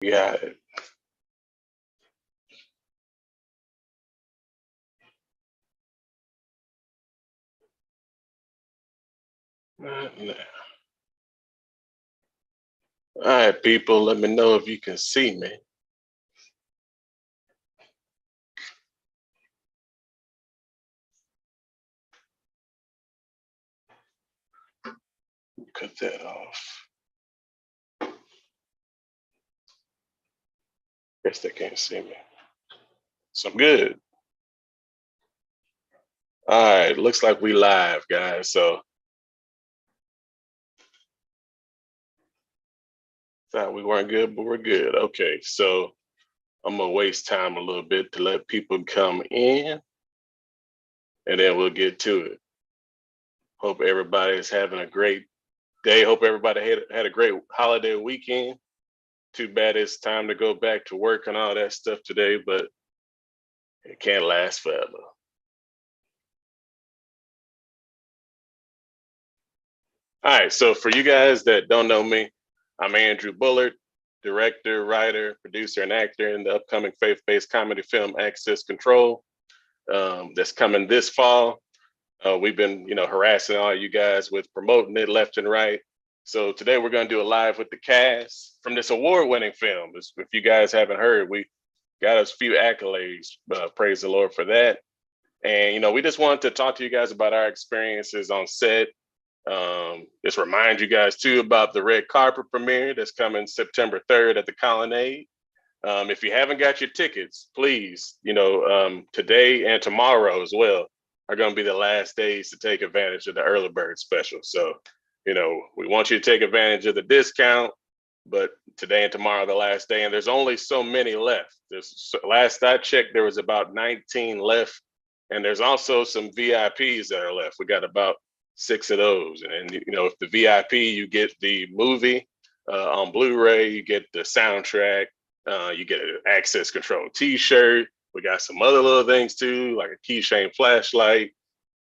Yeah. All right, people, let me know if you can see me. Cut that off. Guess they can't see me. So I'm good. All right, looks like we live, guys. So thought we weren't good, but we're good. Okay, so I'm gonna waste time a little bit to let people come in, and then we'll get to it. Hope everybody is having a great day. Hope everybody had a great holiday weekend. Too bad it's time to go back to work and all that stuff today, but it can't last forever. All right, so for you guys that don't know me, I'm Andrew Bullard, director, writer, producer, and actor in the upcoming faith-based comedy film Access Control that's coming this fall. We've been, harassing all you guys with promoting it left and right. So today we're going to do a live with the cast from this award-winning film. If you guys haven't heard, we got us a few accolades. Praise the Lord for that. And we just wanted to talk to you guys about our experiences on set. Just remind you guys too about the red carpet premiere that's coming September 3rd at the Colonnade. If you haven't got your tickets, please, today and tomorrow as well are going to be the last days to take advantage of the early bird special. So, we want you to take advantage of the discount, but today and tomorrow are the last day, and there's only so many left. Last I checked, there was about 19 left, and there's also some VIPs that are left. We got about 6 of those, and if the VIP, you get the movie on Blu-ray, you get the soundtrack, you get an Access Control T-shirt. We got some other little things too, like a keychain flashlight,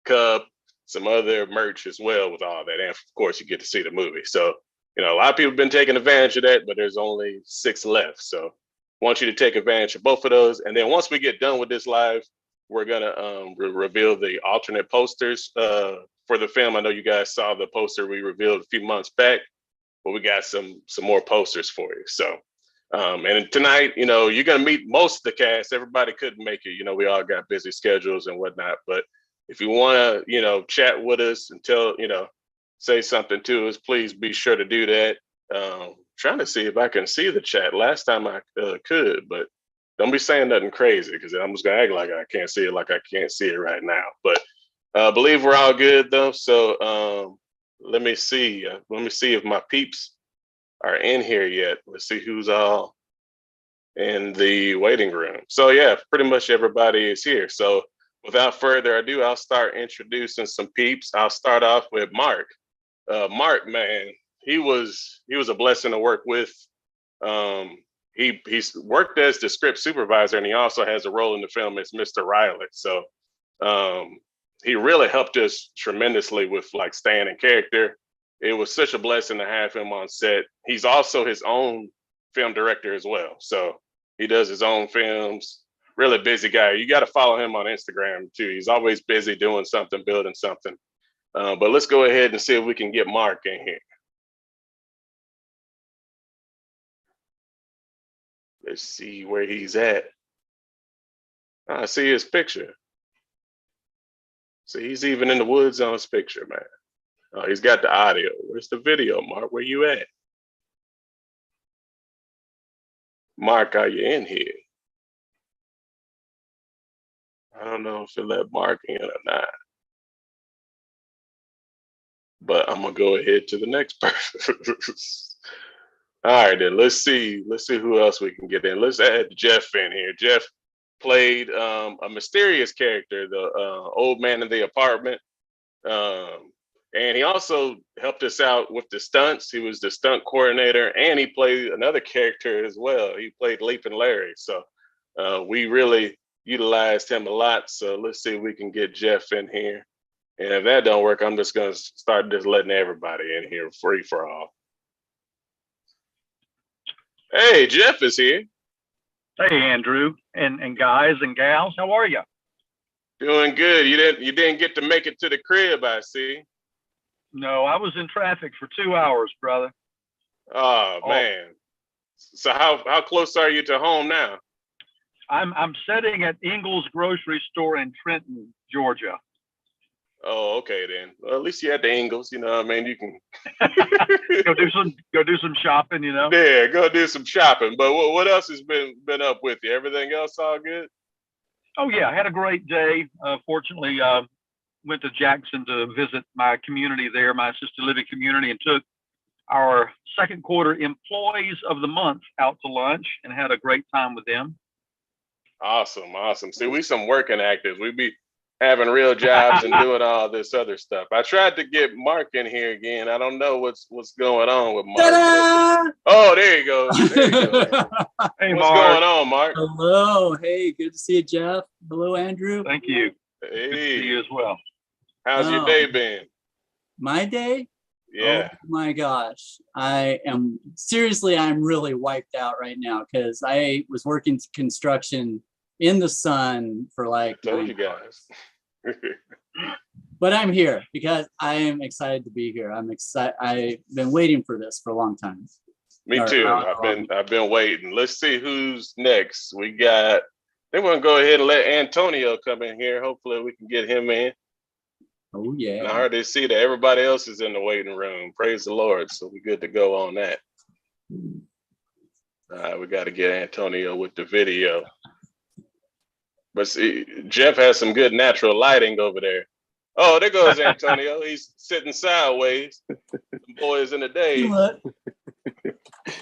cup, some other merch as well with all that. And of course, you get to see the movie. So, a lot of people have been taking advantage of that, but there's only 6 left. So, I want you to take advantage of both of those. And then once we get done with this live, we're gonna reveal the alternate posters for the film. I know you guys saw the poster we revealed a few months back, but we got some more posters for you. So. And tonight, you're gonna meet most of the cast. Everybody couldn't make it. We all got busy schedules and whatnot. But if you want to, chat with us and say something to us, please be sure to do that. Trying to see if I can see the chat. Last time I could, but don't be saying nothing crazy because I'm just gonna act like I can't see it, like I can't see it right now. But I believe we're all good though. So let me see. Let me see if my peeps are in here yet. Let's see who's all in the waiting room. So yeah, pretty much everybody is here. So without further ado, I'll start introducing some peeps. I'll start off with Mark. Mark, man, he was a blessing to work with. He's worked as the script supervisor, and he also has a role in the film as Mr. Riley. So he really helped us tremendously with like staying in character. It was such a blessing to have him on set. He's also his own film director as well. So he does his own films. Really busy guy. You got to follow him on Instagram too. He's always busy doing something, building something. But let's go ahead and see if we can get Mark in here. Let's see where he's at. I see his picture. See, he's even in the woods on his picture, man. Oh, he's got the audio. Where's the video, Mark? Where you at? Mark, are you in here? I don't know if it let Mark in or not. But I'm gonna go ahead to the next person. All right, then let's see. Let's see who else we can get in. Let's add Jeff in here. Jeff played a mysterious character, the old man in the apartment. And he also helped us out with the stunts. He was the stunt coordinator, and he played another character as well. He played Leaping Larry. So we really utilized him a lot. So let's see if we can get Jeff in here. And if that don't work, I'm just gonna start just letting everybody in here free for all. Hey, Jeff is here. Hey, Andrew, and guys and gals, how are you? Doing good. You didn't get to make it to the crib, I see. No, I was in traffic for 2 hours, brother. Oh Oh, man. So how close are you to home now? I'm sitting at Ingles Grocery Store in Trenton, Georgia. Oh, okay then. Well, at least you had the Ingles, you know what I mean? You can Go do some shopping, you know. yeah, go do some shopping. But what else has been up with you? Everything else all good? Oh yeah, I had a great day. Fortunately, went to Jackson to visit my community there, my assisted living community, and took our second quarter employees of the month out to lunch and had a great time with them. Awesome, awesome. See, we some working actors. We be having real jobs and doing all this other stuff. I tried to get Mark in here again. I don't know what's going on with Mark. Ta-da! Oh, there you go. There you go. Hey, What's Mark. going on, Mark? Hello. Hey, good to see you, Jeff. Hello, Andrew. Thank you. Good to see you Hey, as well. how's your Oh, day been? my day? Yeah. Oh my gosh. I'm really wiped out right now because I was working construction in the sun for I like told you 9 hours. guys. But I'm here because I am excited to be here. I'm excited. I've been waiting for this for a long time. Me Or too. however long. I've been waiting. Let's see who's next. We got. They want to go ahead and let Antonio come in here. Hopefully, we can get him in. Oh And I yeah. already see that everybody else is in the waiting room. Praise the Lord. So we're good to go on that. All right, we got to get Antonio with the video. But see, Jeff has some good natural lighting over there. Oh, there goes Antonio. He's sitting sideways. Boys in the Hey, day. look.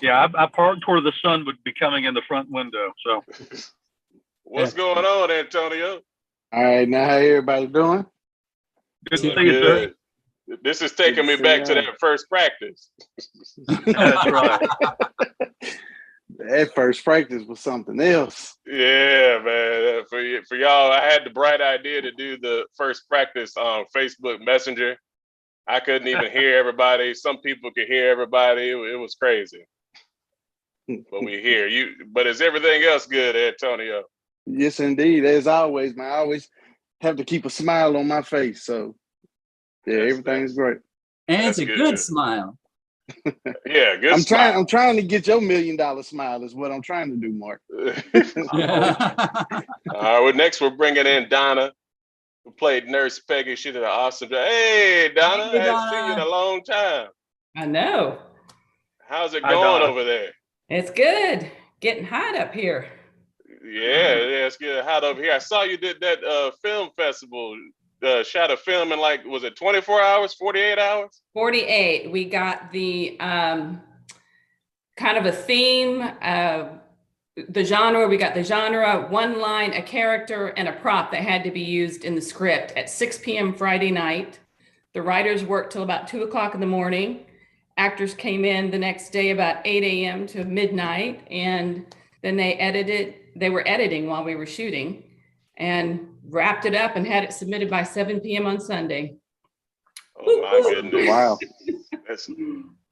Yeah, I parked where the sun would be coming in the front window. So What's going on, Antonio? All right, now how everybody doing? good to Doing see you, sir. Good. This is taking me Good to back see to y'all. that first practice. That's right. That first practice was something else. Yeah, man. For y'all, I had the bright idea to do the first practice on Facebook Messenger. I couldn't even hear everybody. Some people could hear everybody. It was crazy. But we hear you. But is everything else good, Antonio? Yes, indeed. As always, man, I always have to keep a smile on my face. So yeah, That's everything's great. And it's That's a good. good smile. Yeah, good I'm trying to get your $1 million smile is what I'm trying to do, Mark. All right, well, next we're bringing in Donna, who played Nurse Peggy. She did an awesome job. Hey, Donna, Hey, I hadn't seen you in a Donna. long time. I know. How's it Hi, going Donna. over there? It's good. Getting hot up here. Yeah, it's good. Hot over here. I saw you did that film festival. Shot a film in like, was it 24 hours, 48 hours? 48. We got the kind of a theme, the genre. We got the genre, one line, a character, and a prop that had to be used in the script at 6 p.m. Friday night. The writers worked till about 2 o'clock in the morning. Actors came in the next day about 8 a.m. to midnight, and then they were editing while we were shooting and wrapped it up and had it submitted by 7 p.m. on Sunday. Oh my goodness. Wow.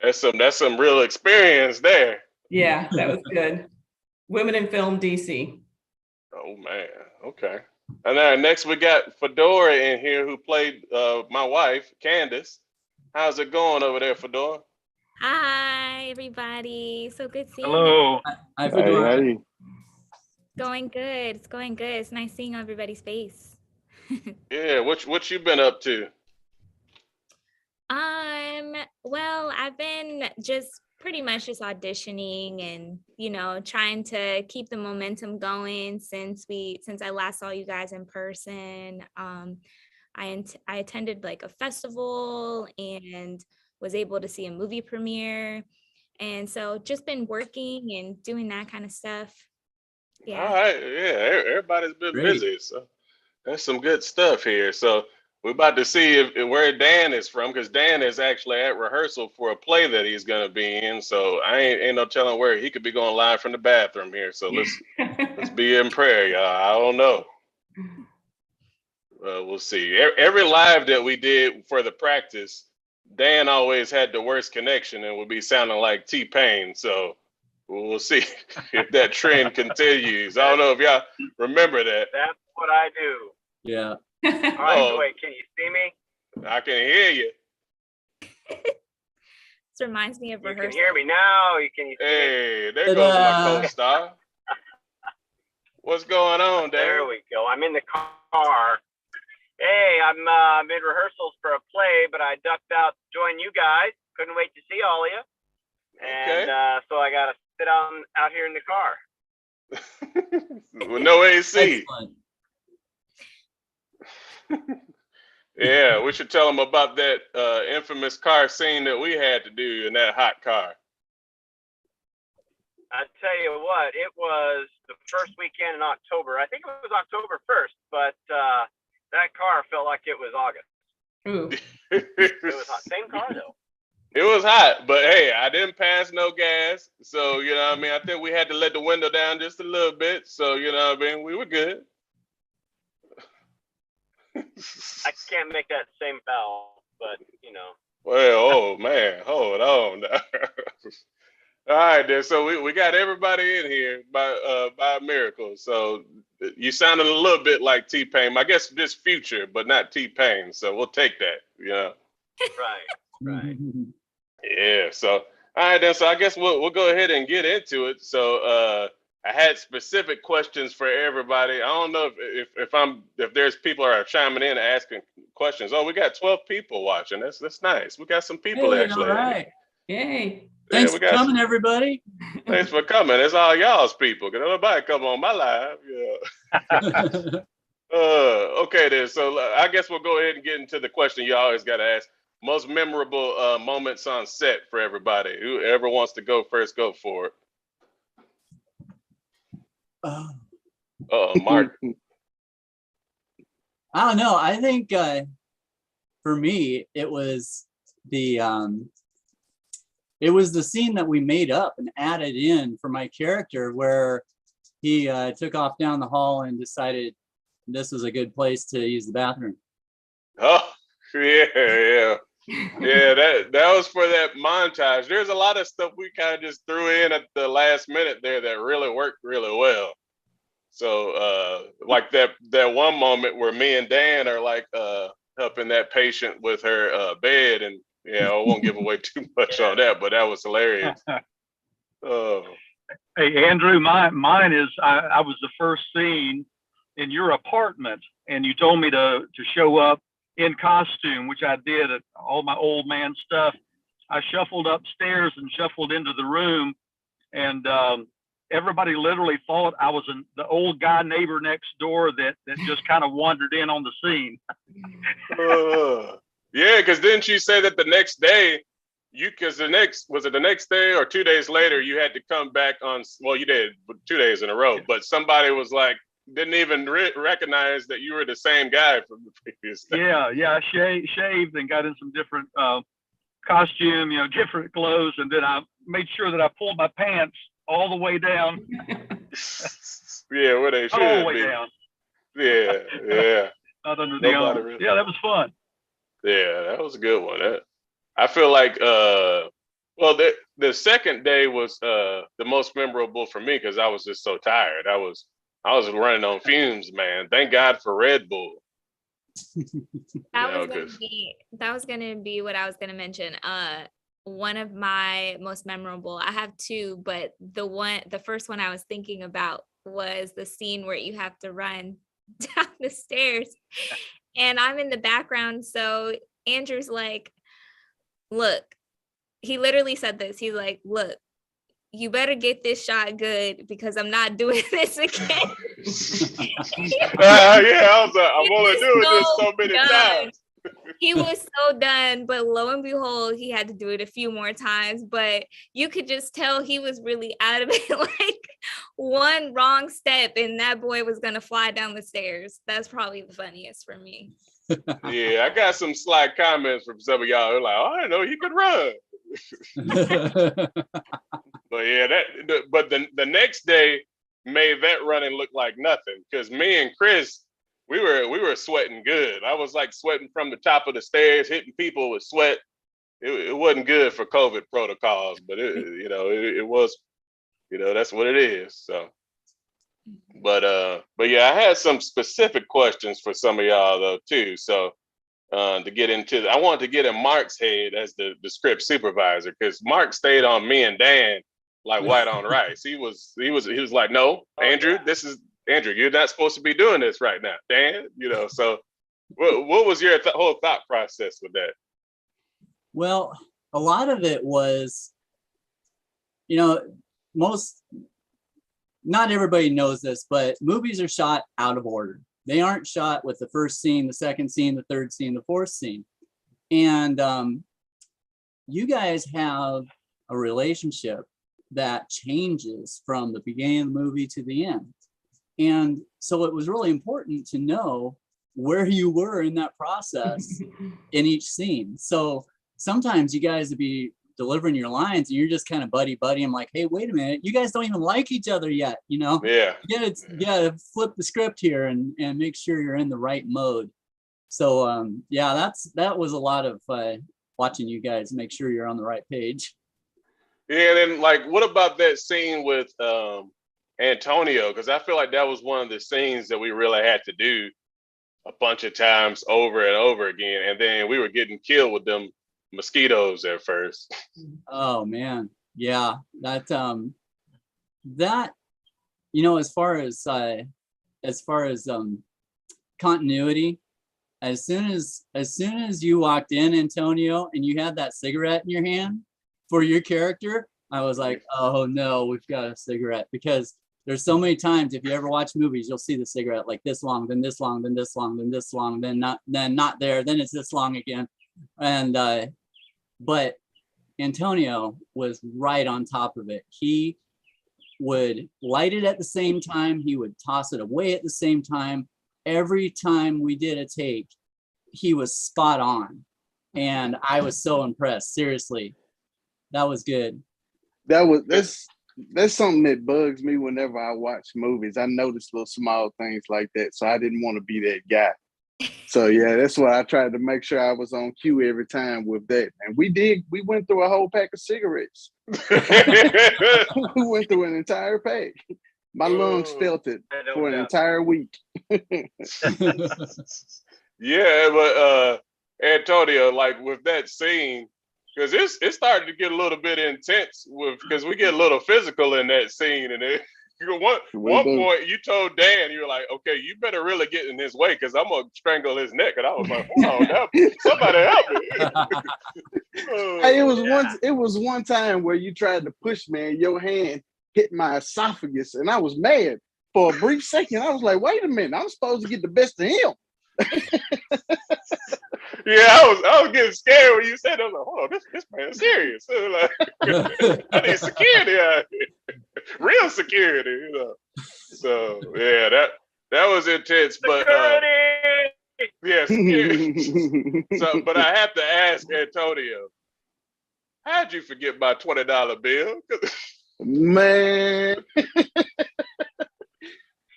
That's some real experience there. Yeah, that was good. Women in Film DC. Oh man. Okay. And then next we got Fedora in here who played my wife, Candace. How's it going over there, Fedora? Hi, everybody. So good seeing you. Hello. Hi, Hey, Fedora. hey. Going good. It's going good. It's nice seeing everybody's face. Yeah, what you been up to? Well, I've been just pretty much just auditioning and, trying to keep the momentum going since I last saw you guys in person. I attended like a festival and was able to see a movie premiere. And so just been working and doing that kind of stuff. All Yeah. right, yeah, everybody's been Great. busy, so that's some good stuff here. So we're about to see if where Dan is from, because Dan is actually at rehearsal for a't that he's gonna be in. So I ain't no telling where he could be going live from the bathroom here. So let's be in prayer, y'all. I don't know. We'll see. Every live that we did for the practice, Dan always had the worst connection and would be sounding like T-Pain. So We'll see if that trend continues. I don't know if y'all remember that. That's what I do. Yeah. All right, Oh. so wait, can you see me? I can hear you. This reminds me of You can rehearsal. hear me now. Can you see me? Hey, there goes my co-star. What's going on, There Dave? we go. I'm in the car. Hey, I'm in rehearsals for a play, but I ducked out to join you guys. Couldn't wait to see all of you. And so I got to sit out here in the car. With no AC. Excellent. Yeah, we should tell them about that infamous car scene that we had to do in that hot car. I tell you what, it was the first weekend in October. I think it was October 1st, but that car felt like it was August. Ooh. It was hot. Same car though. It was hot, but hey, I didn't pass no gas. So, you know what I mean? I think we had to let the window down just a little bit. So, you know what I mean? We were good. I can't make that same foul, but you know. Well, oh man, hold on now. All right, then. So we got everybody in here by a miracle. So you sounded a little bit like T-Pain. I guess just Future, but not T-Pain. So we'll take that. You know. Right. Yeah. So all right, then. So I guess we'll go ahead and get into it. So I had specific questions for everybody. I don't know if there's people are chiming in asking questions. Oh, we got 12 people watching. That's nice. We got some people Hey, actually. all right. Yay. Thanks we for got coming, everybody. Thanks for coming. It's all y'all's people. Cause nobody come on my live. Yeah. Okay then. So I guess we'll go ahead and get into the question you always got to ask. Most memorable moments on set for everybody. Whoever wants to go first, go for it. Mark. I don't know. I think for me, it was the scene that we made up and added in for my character where he took off down the hall and decided this was a good place to use the bathroom. Oh, yeah. Yeah, that was for that montage. There's a lot of stuff we kind of just threw in at the last minute there that really worked really well. So like that one moment where me and Dan are like helping that patient with her bed, and yeah, I won't give away too much on that, but that was hilarious. Oh. Hey, Andrew, mine is I was the first scene in your apartment, and you told me to show up in costume, which I did at all my old man stuff. I shuffled upstairs and shuffled into the room, and everybody literally thought I was the old guy neighbor next door that just kind of wandered in on the scene. Yeah, because didn't you say that the next day, was it the next day or 2 days later, you had to come back on, well, you did 2 days in a row, but somebody was like, didn't even recognize that you were the same guy from the previous day. Yeah, I shaved and got in some different costume, different clothes, and then I made sure that I pulled my pants all the way down. Yeah, where they should all the way be. down. Yeah. Not under the arm. Really. Yeah, that was fun. Yeah, that was a good one. I feel like the second day was the most memorable for me because I was just so tired. I was running on fumes, man. Thank God for Red Bull. That was gonna be what I was gonna mention. One of my most memorable, I have two, but the first one I was thinking about was the scene where you have to run down the stairs and I'm in the background. So Andrew's like, look, he literally said this. He's like, look, you better get this shot good because I'm not doing this again. I was like, I'm only doing this so many times. He was so done, but lo and behold, he had to do it a few more times. But you could just tell he was really out of it. Like one wrong step and that boy was gonna fly down the stairs. That's probably the funniest for me. Yeah, I got some sly comments from some of y'all who are like, oh, I didn't know he could run. But yeah, but the next day made that running look like nothing because me and Chris, we were sweating good. I was like sweating from the top of the stairs, hitting people with sweat. It wasn't good for COVID protocols, but it was That's what it is. So, but yeah, I had some specific questions for some of y'all though too. So, to get into, I wanted to get in Mark's head as the script supervisor, because Mark stayed on me and Dan like white on rice. He was like, no, Andrew, this is Andrew, you're not supposed to be doing this right now, Dan. So what was your whole thought process with that? Well, a lot of it was, not everybody knows this, but movies are shot out of order. They aren't shot with the first scene, the second scene, the third scene, the fourth scene. And you guys have a relationship that changes from the beginning of the movie to the end. And so it was really important to know where you were in that process in each scene. So sometimes you guys would be delivering your lines and you're just kind of buddy. I'm like, hey, wait a minute, you guys don't even like each other yet, Yeah. You gotta flip the script here and make sure you're in the right mode. So that was a lot of watching you guys make sure you're on the right page. Yeah, and then like, what about that scene with Antonio? Because I feel like that was one of the scenes that we really had to do a bunch of times over and over again, and then we were getting killed with them mosquitoes at first. Oh man, yeah, that as far as continuity, as soon as you walked in, Antonio, and you had that cigarette in your hand for your character, I was like, oh no, we've got a cigarette. Because there's so many times, if you ever watch movies, you'll see the cigarette like this long, then this long, then this long, then this long, then not there, then it's this long again. And but Antonio was right on top of it. He would light it at the same time. He would toss it away at the same time. Every time we did a take, he was spot on. And I was so impressed. Seriously, that was good. That's something that bugs me whenever I watch movies. I notice little small things like that. So I didn't want to be that guy. So yeah, that's why I tried to make sure I was on cue every time with that. And we went through a whole pack of cigarettes. We went through an entire pack. My lungs felt it for an entire week. Yeah, but Antonio, like with that scene, because it started to get a little bit intense because we get a little physical in that scene, and one point you told Dan, you were like, okay, you better really get in his way because I'm gonna strangle his neck. And I was like, hold on, somebody help me. Hey, it was one time where you tried to push me and your hand hit my esophagus, and I was mad for a brief second. I was like, wait a minute, I'm supposed to get the best of him. Yeah, I was getting scared when you said that. I was like, hold on, this man's serious. So like, I need security out here. Real security, So yeah, that was intense. But yeah, security. So, but I have to ask Antonio, how'd you forget my $20 bill? Man.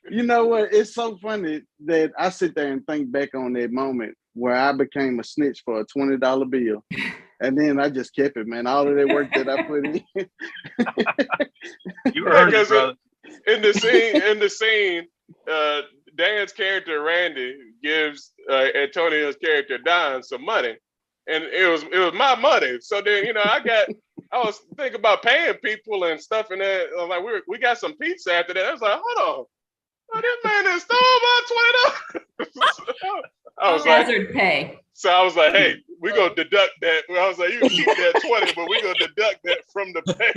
You know what? It's so funny that I sit there and think back on that moment where I became a snitch for a $20 bill. And then I just kept it, man. All of that work that I put in. You earned it, brother. In the scene, Dan's character, Randy, gives Antonio's character, Don, some money. And it was my money. So then, I was thinking about paying people and stuff, and then like we got some pizza after that. I was like, hold on. Oh, this man has stole my $20. I was hazard pay. So I was like, hey, we're going to deduct that. I was like, you can keep that 20, but we're going to deduct that from the pay.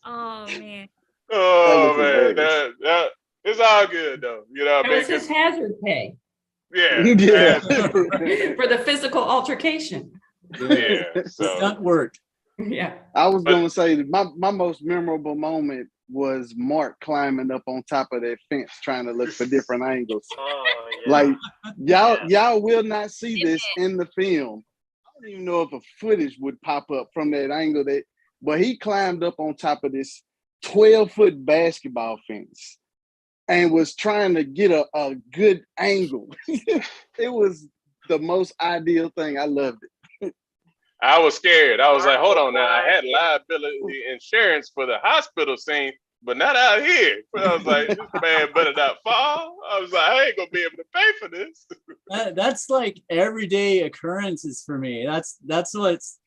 Oh, man. Oh, man. That it's all good, though. You know what I mean? It was his hazard pay. Yeah. Yeah. For the physical altercation. Yeah. So. Stunt work. Yeah. I was going to say that my most memorable moment was Mark climbing up on top of that fence trying to look for different angles. Oh, yeah. Like y'all will not see this in the film. I don't even know if a footage would pop up from that angle but he climbed up on top of this 12-foot basketball fence and was trying to get a good angle. It was the most ideal thing. I loved it. I was scared. I was like, hold on now. I Right. had liability insurance for the hospital scene, but not out here. But I was like, this man better not fall. I was like, I ain't gonna be able to pay for this. That's like everyday occurrences for me. That's what's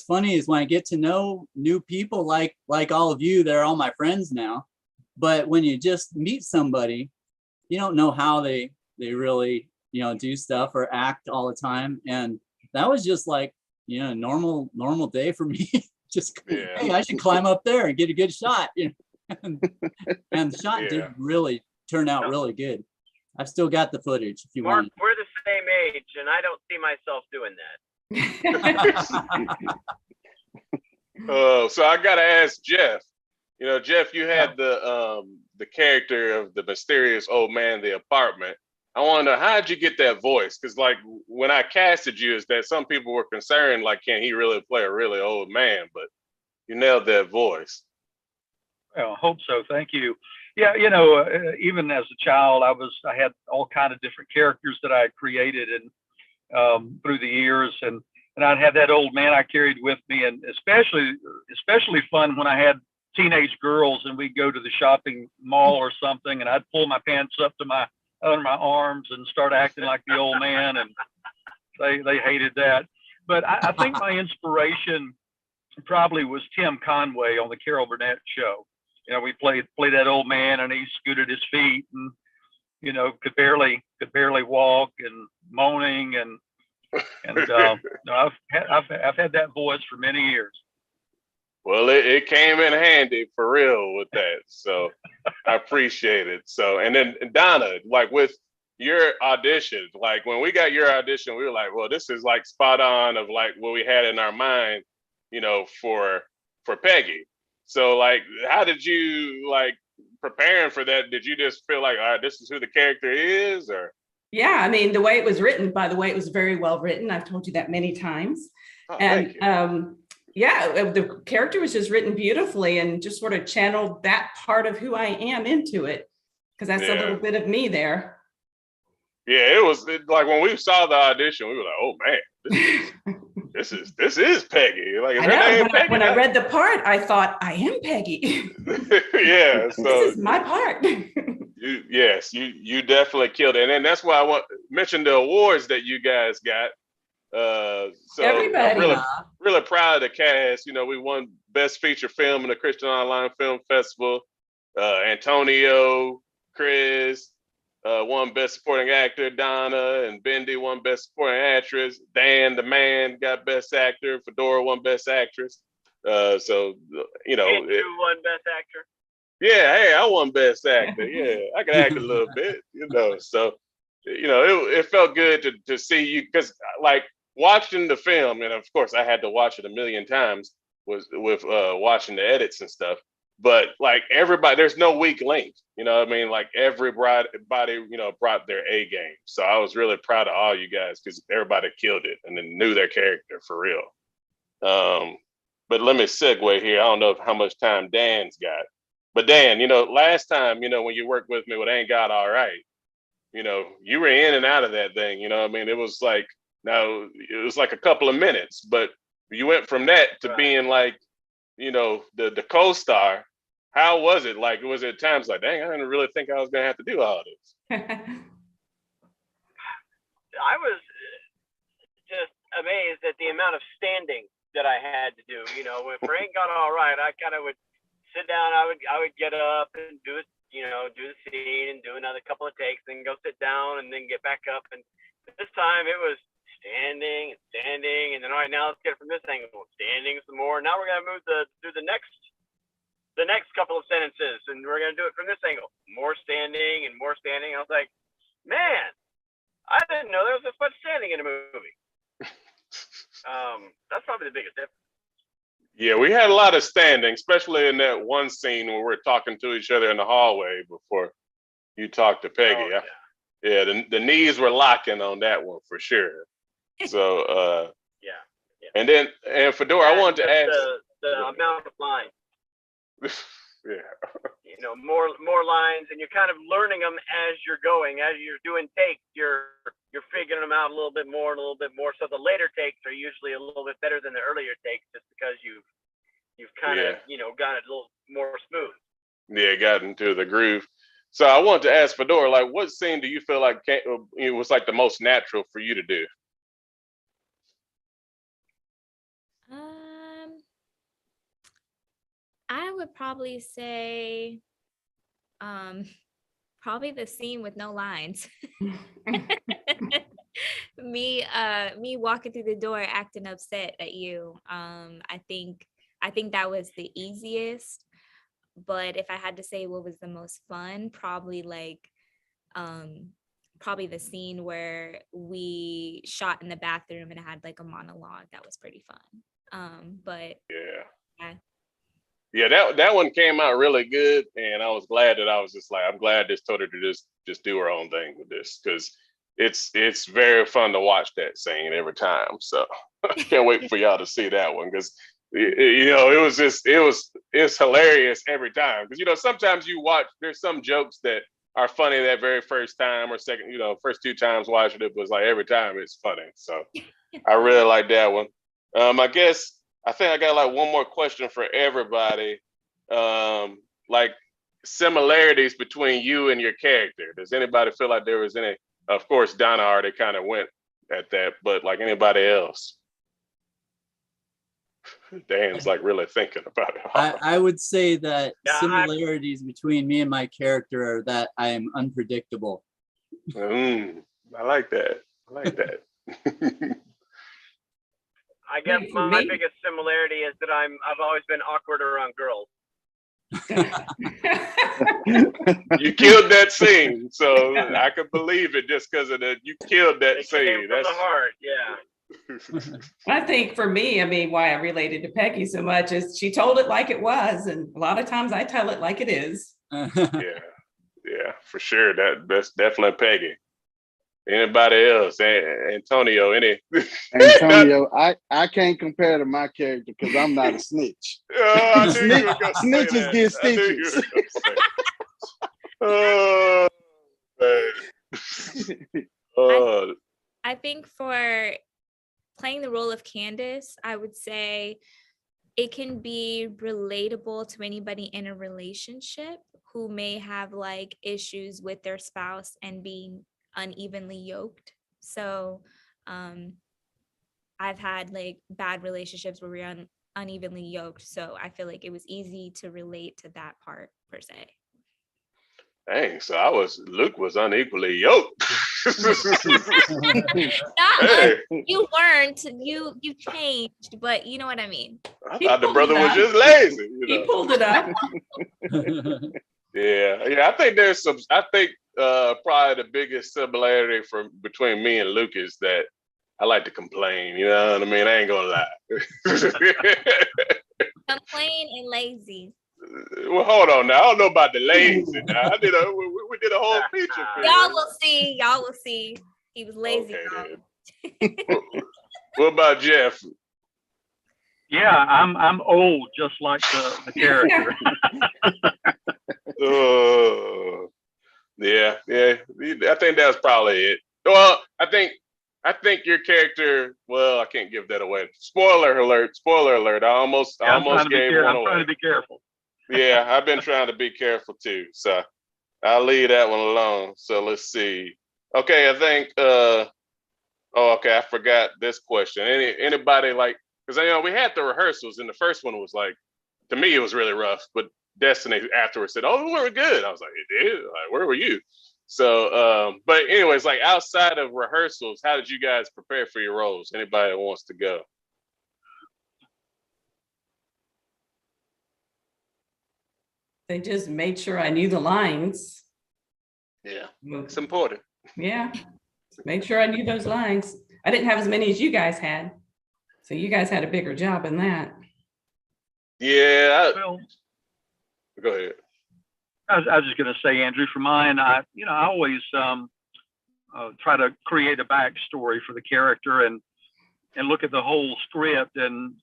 funny is when I get to know new people like all of you, they're all my friends now. But when you just meet somebody, you don't know how they really, do stuff or act all the time. And that was just like, normal day for me. Just, Yeah. hey, I should climb up there and get a good shot. And the shot Yeah. did really turn out really good. I've still got the footage if you Mark, want. we're the same age, and I don't see myself doing that. So I gotta ask Jeff. Jeff, you had the character of the mysterious old man in the apartment. I want to know, how'd you get that voice? Because like when I casted you, is that some people were concerned, like, can he really play a really old man? But you nailed that voice. Well, I hope so. Thank you. Yeah, even as a child, I had all kind of different characters that I had created and through the years, and I'd have that old man I carried with me, and especially fun when I had teenage girls and we'd go to the shopping mall or something, and I'd pull my pants up to under my arms and start acting like the old man, and they hated that. But I think my inspiration probably was Tim Conway on the Carol Burnett show. We played that old man, and he scooted his feet, and could barely walk, and moaning, and I've had that voice for many years. Well, it came in handy for real with that, so I appreciate it. So, and then Donna, like with your audition, like when we got your audition, we were like, well, this is like spot on of like what we had in our mind, for Peggy. So like, how did you like preparing for that? Did you just feel like, all right, this is who the character is, or? Yeah, I mean, the way it was written, by the way, it was very well written. I've told you that many times. Oh, And thank you. yeah, the character was just written beautifully and just sort of channeled that part of who I am into it, because that's a Yeah. little bit of me there. Yeah, like when we saw the audition, we were like, oh man, this is Peggy. Like, is I her name know. Peggy? When I read the part, I thought, I am Peggy. Yeah, so This is my part. you definitely killed it, and that's why I mention the awards that you guys got. So Everybody. I'm really proud of the cast. We won Best Feature Film in the Christian Online Film Festival. Antonio, Chris won Best Supporting Actor. Donna and Bendy won Best Supporting Actress. Dan the Man got Best Actor. Fedora won Best Actress. So And you won Best Actor. yeah, hey, I won Best Actor. Yeah, I can act a little bit, So, it felt good to see you, because like watching the film, and of course I had to watch it a million times was with watching the edits and stuff. But like everybody, there's no weak link. What I mean? Like everybody, brought their A game. So I was really proud of all you guys, because everybody killed it and then knew their character for real. But let me segue here. I don't know how much time Dan's got. But Dan, last time, when you worked with me with Ain't God All Right, you were in and out of that thing. What I mean? It was like, it was like a couple of minutes, but you went from that to being like, the co-star. How was it? Like, was it times like, dang, I didn't really think I was gonna have to do all this? I was just amazed at the amount of standing that I had to do. When for Ain't God All Right, I kind of would sit down. I would get up and do the scene and do another couple of takes, and go sit down and then get back up. And this time it was standing, and then all right, now let's get it from this angle, standing some more. Now we're gonna move through the next couple of sentences, and we're gonna do it from this angle, more standing. I was like, man, I didn't know there was this much standing in a movie. That's probably the biggest difference. Yeah, we had a lot of standing, especially in that one scene where we're talking to each other in the hallway before you talked to Peggy. Oh, yeah, the knees were locking on that one for sure. So yeah. And Fedora, I wanted to ask the amount of lines. yeah. more lines, and you're kind of learning them as you're going. As you're doing takes, you're figuring them out a little bit more and a little bit more. So the later takes are usually a little bit better than the earlier takes, just because you've kind of got it a little more smooth. Yeah, got into the groove. So I wanted to ask Fedora, like, what scene do you feel like it was like the most natural for you to do? I would probably say, probably the scene with no lines. Me walking through the door acting upset at you. I think that was the easiest. But if I had to say what was the most fun, probably the scene where we shot in the bathroom and had like a monologue. That was pretty fun. But yeah, that one came out really good, and I was glad that I'm glad this told her to just do her own thing with this, because it's very fun to watch that scene every time. So I can't wait for y'all to see that one, because it's hilarious every time, because sometimes you watch, there's some jokes that are funny that very first time or second, first 2 times watching it was like every time it's funny. So I really like that one. I think I got like one more question for everybody. Like similarities between you and your character. Does anybody feel like there was any? Of course, Donna already kind of went at that, but like anybody else? Dan's like really thinking about it. I would say that similarities between me and my character are that I am unpredictable. I like that. I guess my biggest similarity is that I've always been awkward around girls. You killed that scene, so I could believe it just because of that. You killed that scene. That's the heart, yeah. I think for me, why I related to Peggy so much is she told it like it was, and a lot of times I tell it like it is. Yeah, for sure. That's definitely Peggy. Anybody else? Antonio, any? Antonio, I can't compare to my character because I'm not a snitch. Snitches get stitches. I think for playing the role of Candace, I would say it can be relatable to anybody in a relationship who may have like issues with their spouse and being unevenly yoked. So I've had like bad relationships where we're unevenly yoked. So I feel like it was easy to relate to that part per se. Dang, so Luke was unequally yoked. You weren't. You changed, but you know what I mean. I thought the brother was just lazy. He pulled it up. Yeah. I think probably the biggest similarity between me and Luke is that I like to complain. You know what I mean? I ain't gonna lie. Complain and lazy. Well, hold on now. I don't know about the lazy. Now. We did a whole feature. Y'all will see. He was lazy. Okay, what about Jeff? Yeah, I'm old, just like the character. Yeah. I think that's probably it. Well, I think your character. Well, I can't give that away. Spoiler alert! I almost gave one away. I'm trying to be careful. Yeah, I've been trying to be careful too. So I'll leave that one alone. So let's see. Okay, I think. Okay, I forgot this question. Anybody like? Because we had the rehearsals, and the first one was like, to me, it was really rough. But Destiny afterwards said, "Oh, we were good." I was like, "It did? Like, where were you?" So, but anyways, like outside of rehearsals, how did you guys prepare for your roles? Anybody that wants to go? They just made sure I knew the lines. Yeah, it's important. Yeah, made sure I knew those lines. I didn't have as many as you guys had, so you guys had a bigger job in that. Yeah. Well, Go ahead. I was just going to say, Andrew, for mine, I always try to create a backstory for the character and look at the whole script. And,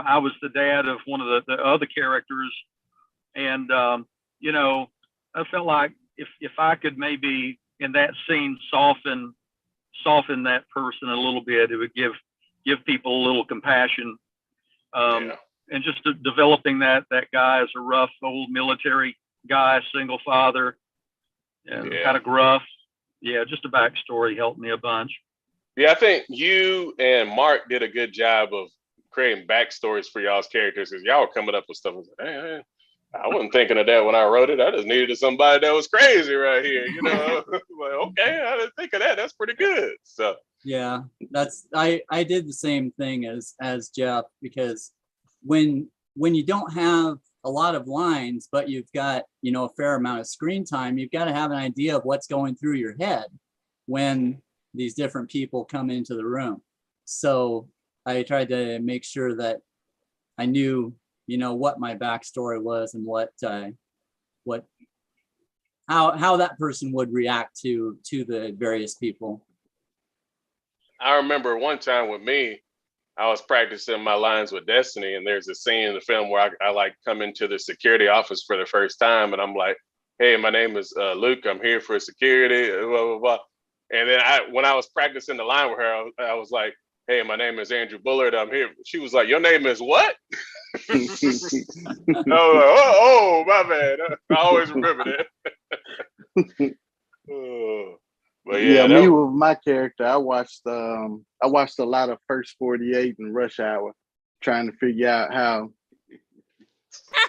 I was the dad of one of the other characters. And, you know, I felt like if I could maybe in that scene soften that person a little bit, it would give people a little compassion. Yeah. And just developing that guy as a rough old military guy, single father, and Yeah. kind of gruff. Yeah, just a backstory helped me a bunch. Yeah, I think you and Mark did a good job of creating backstories for y'all's characters, because y'all were coming up with stuff. I was like, hey, I wasn't thinking of that when I wrote it. I just needed somebody that was crazy right here, you know. Like, okay, I didn't think of that. That's pretty good. So Yeah, that's I did the same thing as Jeff, because when you don't have a lot of lines, but you've got, you know, a fair amount of screen time, you've got to have an idea of what's going through your head when these different people come into the room. So I tried to make sure that I knew, you know, what my backstory was and how that person would react to the various people. I remember one time with me, I was practicing my lines with Destiny, and there's a scene in the film where I like come into the security office for the first time, and I'm like, hey, my name is Luke. I'm here for security, blah, blah, blah. And then when I was practicing the line with her, I was like, hey, my name is Andrew Bullard. I'm here. She was like, your name is what? I was like, oh, my bad. I always remember that. Oh, but yeah, yeah, me with my character, I watched a lot of First 48 and Rush Hour, trying to figure out how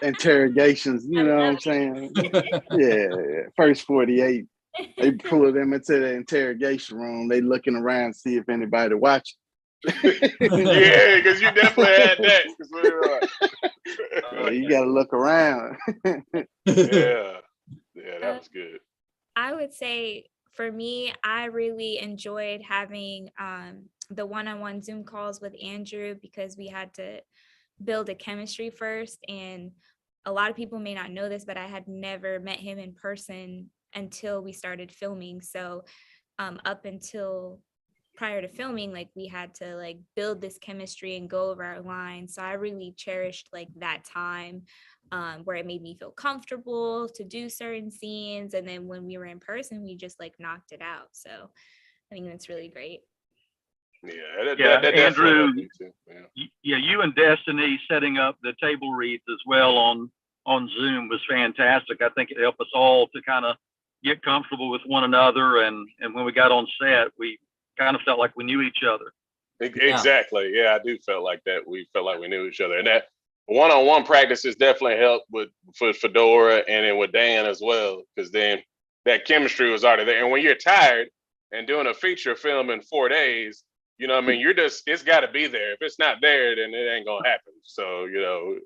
interrogations, you know what I'm saying? Yeah, First 48. They pull them into the interrogation room. They looking around to see if anybody watching. Yeah, because you definitely had that. 'Cause we were like, You gotta look around. yeah, that was good. I would say for me, I really enjoyed having the one-on-one Zoom calls with Andrew, because we had to build a chemistry first. And a lot of people may not know this, but I had never met him in person until we started filming. So up until prior to filming, like, we had to like build this chemistry and go over our lines. So I really cherished like that time where it made me feel comfortable to do certain scenes. And then when we were in person, we just like knocked it out. So I think that's really great. Yeah, that Andrew, helped me too. Yeah, you and Destiny setting up the table reads as well on Zoom was fantastic. I think it helped us all to kind of get comfortable with one another, and when we got on set, we kind of felt like we knew each other. Exactly. Yeah, I do felt like that. We felt like we knew each other, and that one-on-one practices definitely helped for Fedora, and then with Dan as well, because then that chemistry was already there. And when you're tired and doing a feature film in 4 days, you know what I mean, it's got to be there. If it's not there, then it ain't gonna happen. So, you know,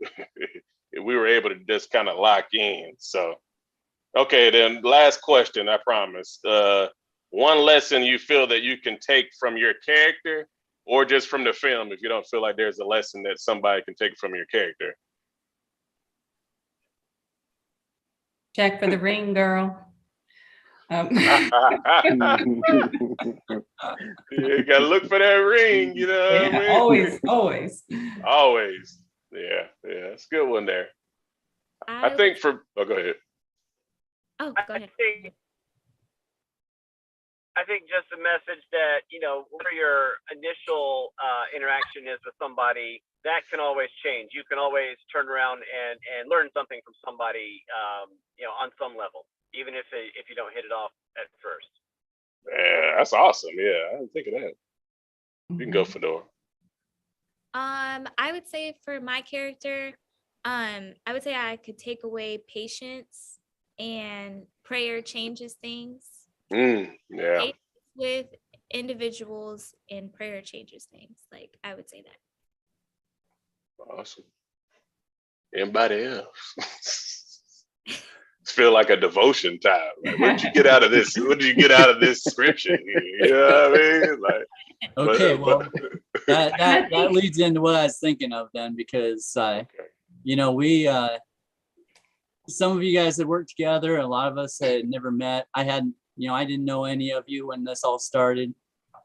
we were able to just kind of lock in. So, okay, then last question, I promise. One lesson you feel that you can take from your character, or just from the film, if you don't feel like there's a lesson that somebody can take from your character. Check for the ring, girl. You gotta look for that ring, you know what I mean? Always. Always. Yeah, it's a good one there. I think go ahead. Oh, go ahead. I think just a message that, you know, where your initial interaction is with somebody, that can always change. You can always turn around and learn something from somebody, you know, on some level, even if you don't hit it off at first. Yeah, that's awesome. Yeah, I didn't think of that. You can go, Fedora. I would say for my character, I would say I could take away patience, and prayer changes things. Yeah. Patience with individuals and prayer changes things. Like, I would say that. Awesome. Anybody else? Feel like a devotion time. Like, what did you get out of this? What did you get out of this scripture here? You know what I mean? Like, okay, well, that leads into what I was thinking of then, because you know, we some of you guys had worked together, a lot of us had never met. I didn't know any of you when this all started,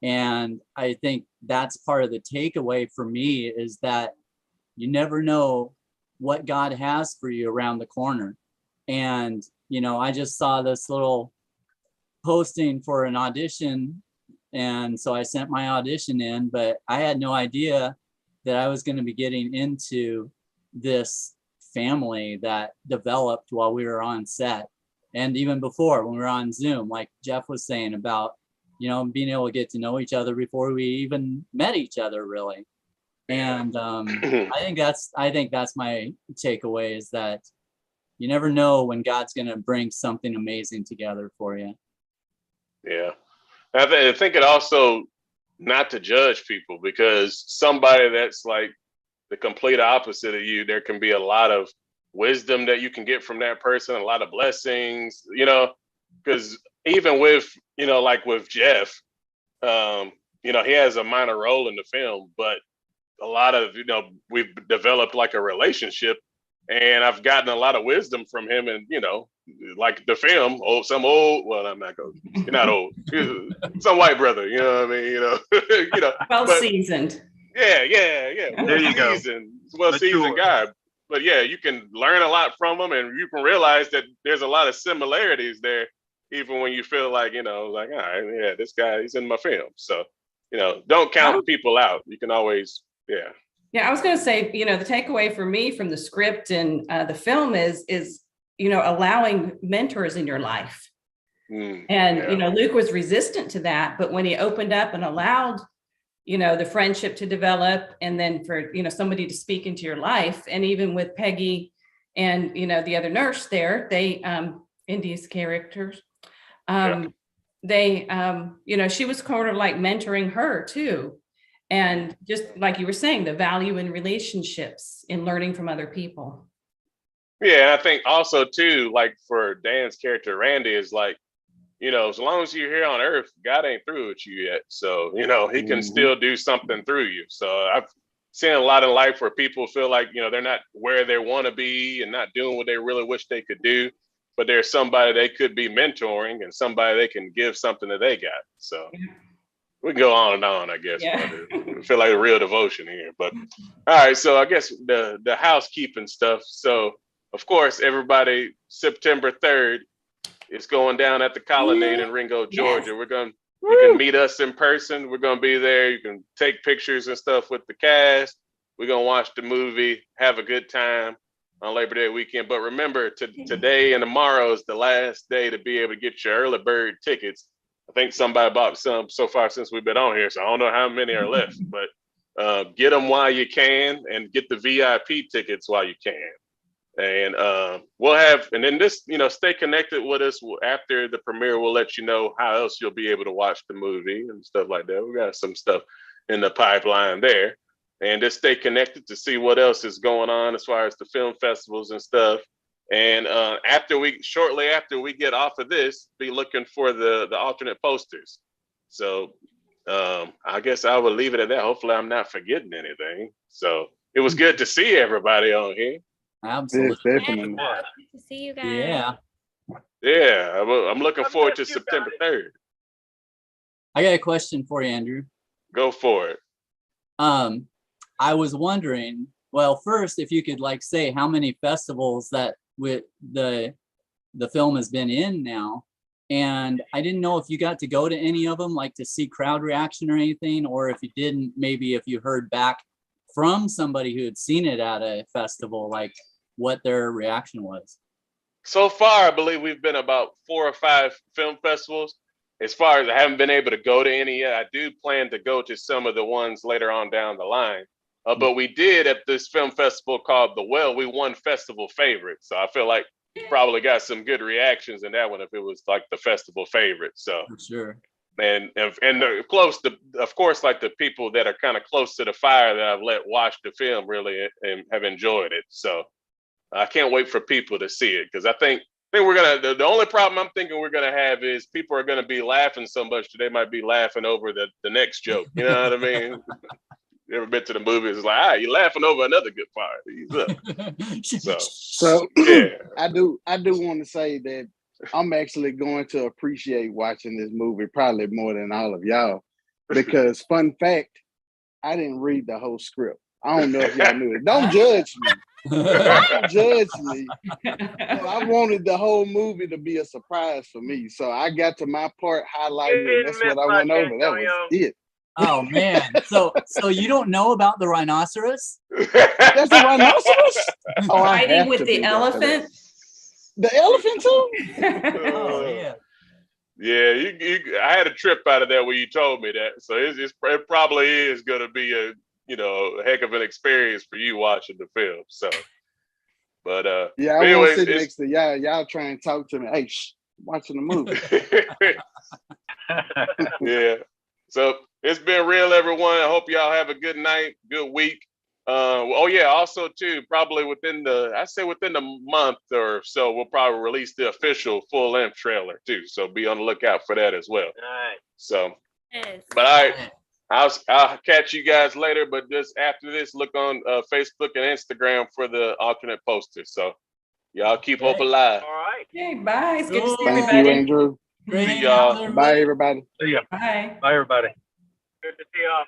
and I think that's part of the takeaway for me, is that you never know what God has for you around the corner. And, I just saw this little posting for an audition. And so I sent my audition in, but I had no idea that I was going to be getting into this family that developed while we were on set. And even before, when we were on Zoom, like Jeff was saying about, being able to get to know each other before we even met each other, really. And I think that's my takeaway, is that you never know when God's going to bring something amazing together for you. Yeah. I think it also, not to judge people, because somebody that's like the complete opposite of you, there can be a lot of wisdom that you can get from that person, a lot of blessings, because even with, like with Jeff, he has a minor role in the film, but a lot of, we've developed like a relationship, and I've gotten a lot of wisdom from him. And, like the film, well, I'm not going, you're not old, some white brother, you know what I mean? Well seasoned. Yeah. There you go. Well-seasoned guy. But yeah, you can learn a lot from him, and you can realize that there's a lot of similarities there, even when you feel like, all right, yeah, this guy, he's in my film. So, don't count people out. You can always, yeah. Yeah, I was going to say, the takeaway for me from the script and the film is allowing mentors in your life. And, Luke was resistant to that, but when he opened up and allowed, the friendship to develop, and then for, somebody to speak into your life, and even with Peggy and, the other nurse there, they, Indy's characters, they, she was kind of like mentoring her too. And just like you were saying, the value in relationships, in learning from other people. Yeah, I think also too, like for Dan's character, Randy, is like, as long as you're here on earth, God ain't through with you yet. So, he can still do something through you. So I've seen a lot in life where people feel like, they're not where they want to be and not doing what they really wish they could do. But there's somebody they could be mentoring, and somebody they can give something that they got. So we can go on and on, I guess. Yeah. I feel like a real devotion here. But all right, so I guess the housekeeping stuff. So of course, everybody, September 3rd, it's going down at the Colonnade in Ringo, Georgia. Yes. You can meet us in person. We're going to be there. You can take pictures and stuff with the cast. We're going to watch the movie, have a good time on Labor Day weekend. But remember, today and tomorrow is the last day to be able to get your early bird tickets. I think somebody bought some so far since we've been on here, so I don't know how many are left. But get them while you can, and get the VIP tickets while you can. And we'll have, and then this, stay connected with us. After the premiere, we'll let you know how else you'll be able to watch the movie and stuff like that. We got some stuff in the pipeline there, and just stay connected to see what else is going on as far as the film festivals and stuff. And shortly after we get off of this, be looking for the alternate posters. So I guess I will leave it at that. Hopefully I'm not forgetting anything. So it was good to see everybody on here. Absolutely. Yes, definitely. Good to see you guys. Yeah. I'm looking forward to September 3rd. I got a question for you, Andrew. Go for it. I was wondering, well, first, if you could say how many festivals that with the film has been in now. And I didn't know if you got to go to any of them, to see crowd reaction or anything, or if you didn't, maybe if you heard back from somebody who had seen it at a festival, what their reaction was. So far, I believe we've been about 4 or 5 film festivals. As far as I haven't been able to go to any yet, I do plan to go to some of the ones later on down the line. But we did at this film festival called The Well, we won festival favorite. So I feel like probably got some good reactions in that one if it was the festival favorite. So For sure. And they're close to, of course, the people that are kind of close to the fire that I've let watch the film really and have enjoyed it. So I can't wait for people to see it, because I think we're gonna. The only problem I'm thinking we're gonna have is people are gonna be laughing so much that they might be laughing over the next joke. You know what I mean? You ever been to the movies? It's you're laughing over another good part. So yeah, I do want to say that I'm actually going to appreciate watching this movie probably more than all of y'all, because fun fact, I didn't read the whole script. I don't know if y'all knew it. Don't judge me. Don't judge me. So I wanted the whole movie to be a surprise for me. So I got to my part highlighted, and that's what I went over. That was it. Oh man. So you don't know about the rhinoceros? That's a rhinoceros? Oh, I Fighting have with to the be there for that. elephant. The elephant too? Oh yeah. Yeah, I had a trip out of that when you told me that. So it probably is going to be a heck of an experience for you watching the film. So, but yeah, but I won't anyways, sit next to y'all. Y'all try and talk to me. Hey, watching the movie. Yeah. So it's been real, everyone. I hope y'all have a good night, good week. Oh yeah, also too, probably within the month or so, we'll probably release the official full-length trailer too. So be on the lookout for that as well. All right. So, Yes. but all right, I'll catch you guys later. But just after this, look on Facebook and Instagram for the alternate posters. So y'all keep hope alive. All right. Okay, bye. It's good to see Cool. Thank you, everybody. Andrew. Great See hanging out y'all. with Bye, everybody. everybody. See ya. Bye. Bye, everybody. Good to see y'all.